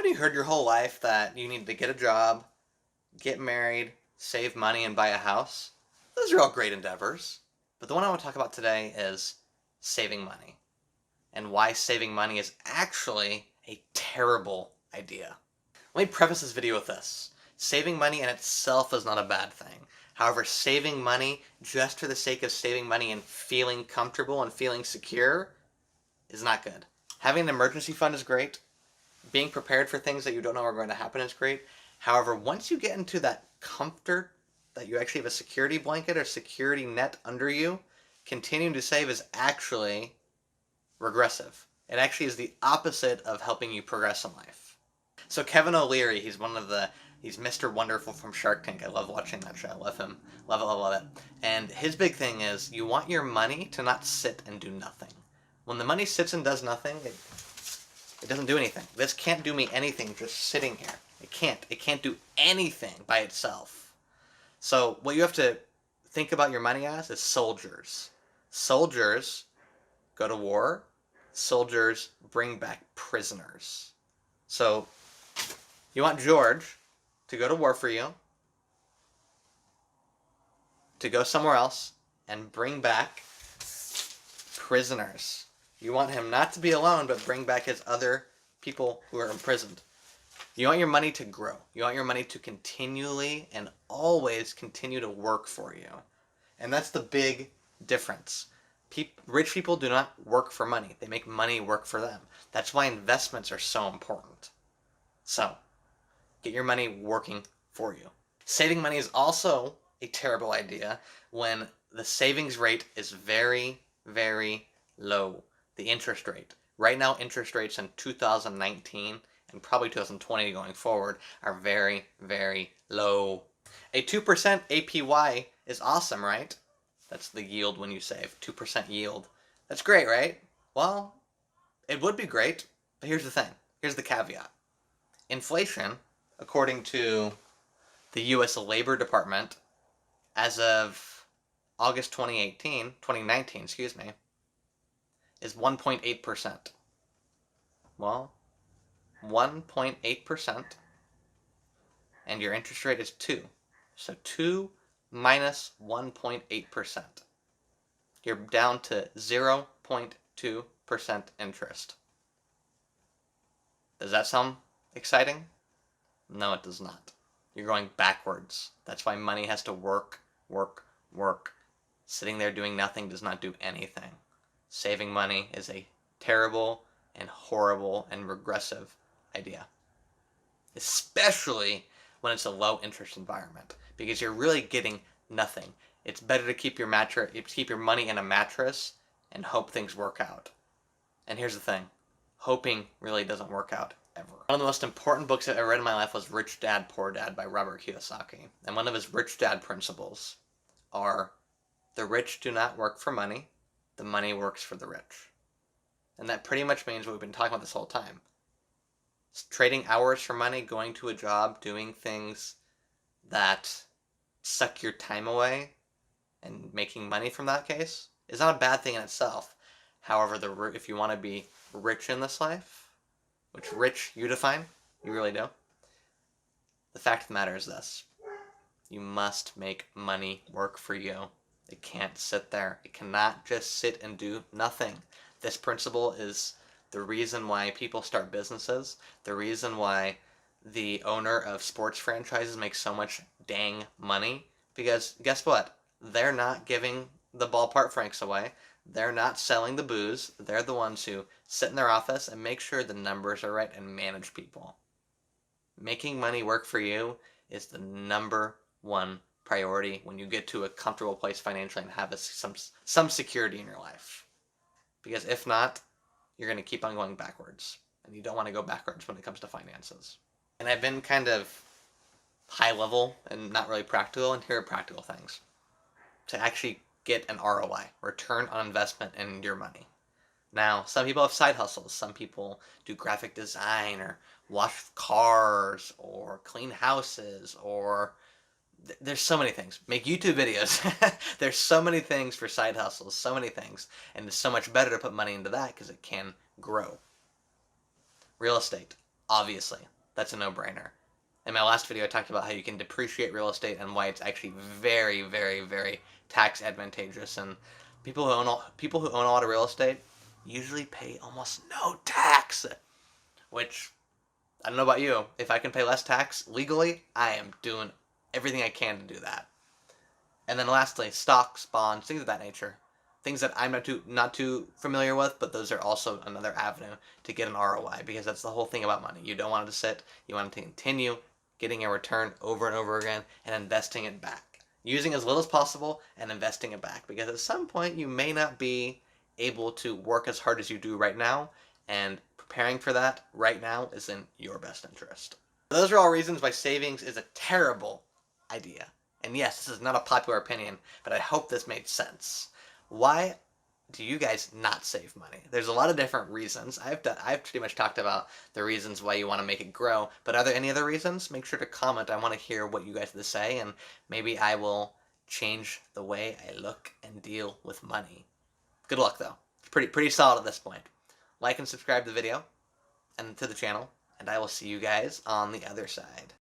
Haven't you heard your whole life that you need to get a job, get married, save money, and buy a house? Those are all great endeavors. But the one I want to talk about today is saving money and why saving money is actually a terrible idea. Let me preface this video with this. Saving money in itself is not a bad thing. However, saving money just for the sake of saving money and feeling comfortable and feeling secure is not good. Having an emergency fund is great. Being prepared for things that you don't know are going to happen is great. However, once you get into that comfort that you actually have a security blanket or security net under you, continuing to save is actually regressive. It actually is the opposite of helping you progress in life. So Kevin O'Leary, he's Mr. Wonderful from Shark Tank. I love watching that show. I love him. Love it, love it, love it. And his big thing is you want your money to not sit and do nothing. When the money sits and does nothing, it doesn't do anything. This can't do me anything just sitting here. It can't. It can't do anything by itself. So what you have to think about your money as is soldiers. Soldiers go to war. Soldiers bring back prisoners. So you want George to go to war for you, to go somewhere else and bring back prisoners. You want him not to be alone, but bring back his other people who are imprisoned. You want your money to grow. You want your money to continually and always continue to work for you. And that's the big difference. Rich people do not work for money. They make money work for them. That's why investments are so important. So, get your money working for you. Saving money is also a terrible idea when the savings rate is very, very low. The interest rate. Right now, interest rates in 2019 and probably 2020 going forward are very, very low. A 2% APY is awesome, right? That's the yield when you save. 2% yield. That's great, right? Well, it would be great, but here's the thing. Here's the caveat. Inflation, according to the U.S. Labor Department, as of August 2019, is 1.8%. Well, 1.8% and your interest rate is 2. So 2 minus 1.8%. You're down to 0.2% interest. Does that sound exciting? No, it does not. You're going backwards. That's why money has to work, work, work. Sitting there doing nothing does not do anything. Saving money is a terrible and horrible and regressive idea. Especially when it's a low interest environment, because you're really getting nothing. It's better to keep your money in a mattress and hope things work out. And here's the thing. Hoping really doesn't work out ever. One of the most important books I've ever read in my life was Rich Dad, Poor Dad by Robert Kiyosaki. And one of his Rich Dad principles are the rich do not work for money, the money works for the rich. And that pretty much means what we've been talking about this whole time. Trading hours for money, going to a job, doing things that suck your time away, and making money from that case is not a bad thing in itself. However, if you want to be rich in this life, which rich you define, you really do, the fact of the matter is this. You must make money work for you. It can't sit there. It cannot just sit and do nothing. This principle is the reason why people start businesses, the reason why the owner of sports franchises makes so much dang money, because guess what? They're not giving the ballpark franks away. They're not selling the booze. They're the ones who sit in their office and make sure the numbers are right and manage people. Making money work for you is the number one priority when you get to a comfortable place financially and have some security in your life. Because if not, you're going to keep on going backwards. And you don't want to go backwards when it comes to finances. And I've been kind of high level and not really practical, and here are practical things. To actually get an ROI, return on investment in your money. Now, some people have side hustles. Some people do graphic design or wash cars or clean houses or there's so many things. Make YouTube videos. There's so many things for side hustles, so many things. And it's so much better to put money into that because it can grow. Real estate. Obviously, that's a no-brainer. In my last video, I talked about how you can depreciate real estate and why it's actually very, very, very tax advantageous. And people who own a lot of real estate usually pay almost no tax, which I don't know about you. If I can pay less tax legally, I am doing everything I can to do that. And then lastly, stocks, bonds, things of that nature. Things that I'm not too familiar with, but those are also another avenue to get an ROI, because that's the whole thing about money. You don't want it to sit. You want it to continue getting a return over and over again and investing it back. Using as little as possible and investing it back, because at some point you may not be able to work as hard as you do right now, and preparing for that right now is in your best interest. Those are all reasons why savings is a terrible idea. And yes, this is not a popular opinion, but I hope this made sense. Why do you guys not save money? There's a lot of different reasons. I've pretty much talked about the reasons why you want to make it grow, but are there any other reasons? Make sure to comment. I want to hear what you guys have to say, and maybe I will change the way I look and deal with money. Good luck though. It's pretty solid at this point. Like and subscribe to the video and to the channel, and I will see you guys on the other side.